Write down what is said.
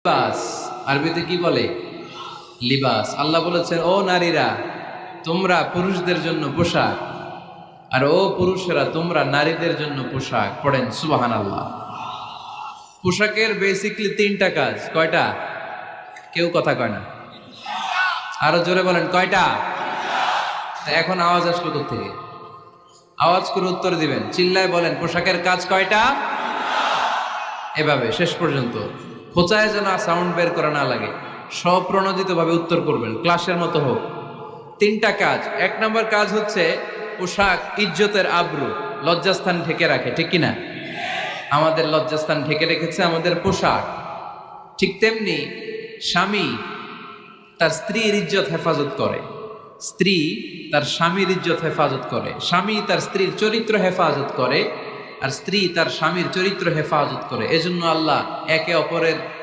লিবাস আরবিতে কি বলে? লিবাস। আল্লাহ বলেছেন, ও নারীরা তোমরা পুরুষদের জন্য পোশাক, আর ও পুরুষেরা তোমরা নারীদের জন্য পোশাক। পড়েন সুবহানাল্লাহ। পোশাকের বেসিকলি তিনটা কাজ। কয়টা? কেউ কথা কয় না, আরো জোরে বলেন কয়টা? এখন আওয়াজ আসলো কোত্থেকে? আওয়াজ করে উত্তর দিবেন, চিল্লায় বলেন পোশাকের কাজ কয়টা? এভাবে শেষ পর্যন্ত খোঁচায় যেন সাউন্ড বের করা না লাগে, স্বপ্রণোদিত ভাবে উত্তর করবেন, ক্লাসের মতো হোক। তিনটা কাজ। এক নম্বর কাজ হচ্ছে পোশাক ইজ্জতের আবরু, লজ্জাস্থান ঢেকে রাখে, ঠিক কিনা? আমাদের লজ্জাস্থান ঢেকে রেখেছে আমাদের পোশাক। ঠিক তেমনি স্বামী তার স্ত্রীর ইজ্জত হেফাজত করে, স্ত্রী তার স্বামীর ইজ্জত হেফাজত করে, স্বামী তার স্ত্রীর চরিত্র হেফাজত করে, আর স্ত্রী তার স্বামীর চরিত্র হেফাজত করে। এজন্য আল্লাহ একে অপরের